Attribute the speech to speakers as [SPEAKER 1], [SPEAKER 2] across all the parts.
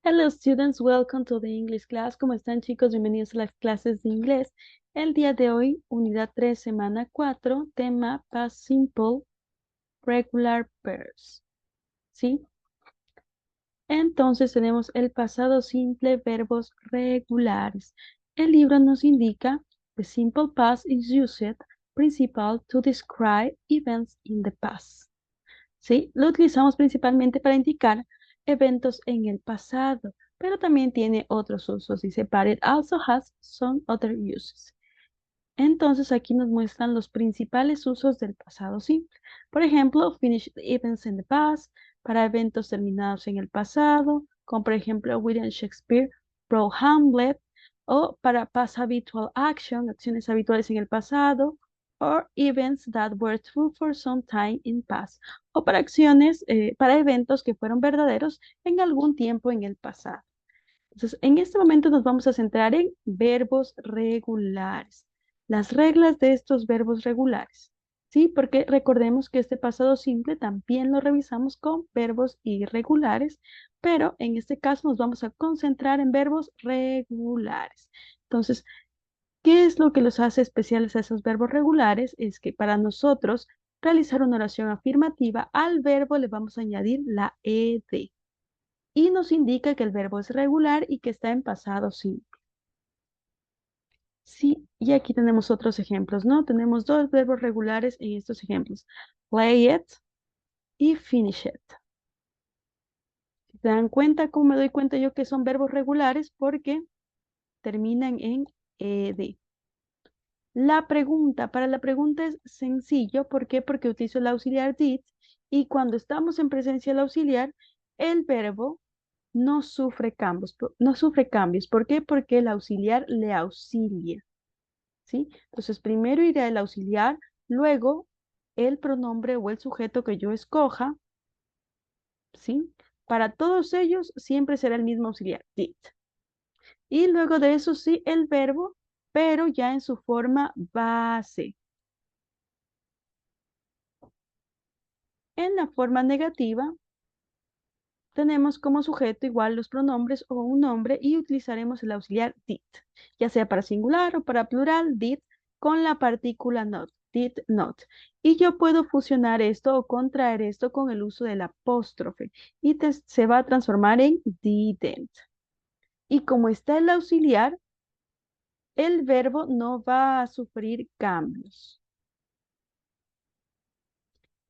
[SPEAKER 1] Hello students, welcome to the English class. ¿Cómo están chicos? Bienvenidos a las clases de inglés. El día de hoy, unidad 3, semana 4, tema past simple, regular pairs. ¿Sí? Entonces tenemos el pasado simple, verbos regulares. El libro nos indica, the simple past is used principal to describe events in the past. ¿Sí? Lo utilizamos principalmente para indicar eventos en el pasado, pero también tiene otros usos. Dice, but it also has some other uses. Entonces aquí nos muestran los principales usos del pasado simple. Por ejemplo, finished events in the past, para eventos terminados en el pasado, como por ejemplo William Shakespeare wrote Hamlet, o para past habitual action, acciones habituales en el pasado, or events that were true for some time in past, o para acciones, para eventos que fueron verdaderos en algún tiempo en el pasado. Entonces, en este momento nos vamos a centrar en verbos regulares. Las reglas de estos verbos regulares. ¿Sí? Porque recordemos que este pasado simple también lo revisamos con verbos irregulares, pero en este caso nos vamos a concentrar en verbos regulares. Entonces, ¿qué es lo que los hace especiales a esos verbos regulares? Es que para nosotros realizar una oración afirmativa, al verbo le vamos a añadir la ed y nos indica que el verbo es regular y que está en pasado simple. Sí, y aquí tenemos otros ejemplos, ¿no? Tenemos dos verbos regulares en estos ejemplos. Play it y finish it. Si se dan cuenta, ¿cómo me doy cuenta yo que son verbos regulares? Porque terminan en ed. Para la pregunta es sencillo. ¿Por qué? Porque utilizo el auxiliar did y cuando estamos en presencia del auxiliar, el verbo no sufre cambios. No sufre cambios. ¿Por qué? Porque el auxiliar le auxilia. ¿Sí? Entonces, primero irá el auxiliar, luego el pronombre o el sujeto que yo escoja, ¿sí? Para todos ellos siempre será el mismo auxiliar, did. Y luego de eso sí, el verbo, pero ya en su forma base. En la forma negativa, tenemos como sujeto igual los pronombres o un nombre y utilizaremos el auxiliar did, ya sea para singular o para plural, did, con la partícula not, did not. Y yo puedo fusionar esto o contraer esto con el uso del apóstrofe y se va a transformar en didn't. Y como está el auxiliar, el verbo no va a sufrir cambios.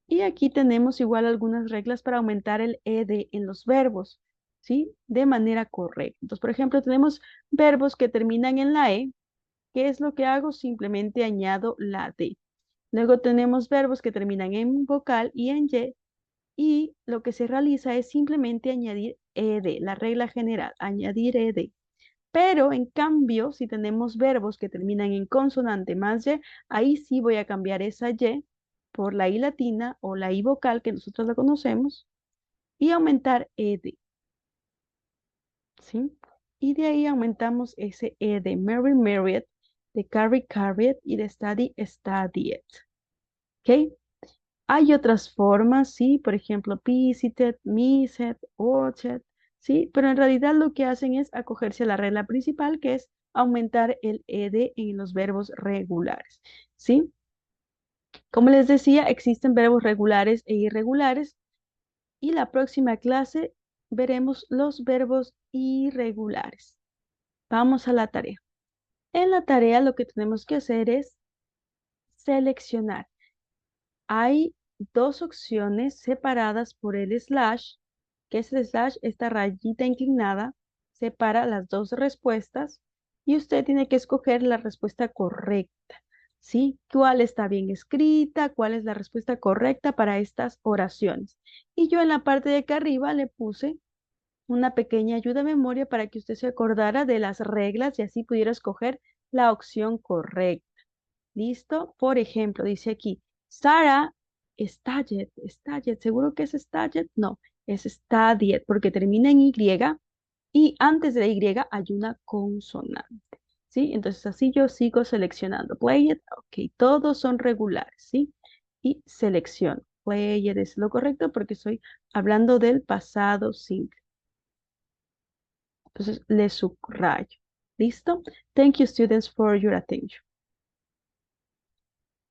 [SPEAKER 1] Y aquí tenemos igual algunas reglas para aumentar el ed en los verbos, ¿sí? De manera correcta. Entonces, por ejemplo, tenemos verbos que terminan en la e. ¿Qué es lo que hago? Simplemente añado la d. Luego tenemos verbos que terminan en vocal y en y lo que se realiza es simplemente añadir ed, la regla general, añadir ed. Pero en cambio, si tenemos verbos que terminan en consonante más y, ahí sí voy a cambiar esa y por la i latina o la i vocal que nosotros la conocemos y aumentar ed, ¿sí? Y de ahí aumentamos ese ed de Mary married, de carry carried y de study studied, ¿ok? Hay otras formas, ¿sí? Por ejemplo, visited, missed, watched, ¿sí? Pero en realidad lo que hacen es acogerse a la regla principal, que es aumentar el ed en los verbos regulares, ¿sí? Como les decía, existen verbos regulares e irregulares y la próxima clase veremos los verbos irregulares. Vamos a la tarea. En la tarea lo que tenemos que hacer es seleccionar. Hay dos opciones separadas por el slash, que es el slash, esta rayita inclinada, separa las dos respuestas y usted tiene que escoger la respuesta correcta, ¿sí? ¿Cuál está bien escrita? ¿Cuál es la respuesta correcta para estas oraciones? Y yo en la parte de acá arriba le puse una pequeña ayuda a memoria para que usted se acordara de las reglas y así pudiera escoger la opción correcta. ¿Listo? Por ejemplo, dice aquí, Sara studied, studied, ¿seguro que es studied? No, es studied porque termina en Y y antes de la Y hay una consonante, ¿sí? Entonces así yo sigo seleccionando. Play it, ok, todos son regulares, ¿sí? Y selecciono. Play it es lo correcto porque estoy hablando del pasado simple. Entonces, le subrayo. ¿Listo? Thank you, students, for your attention.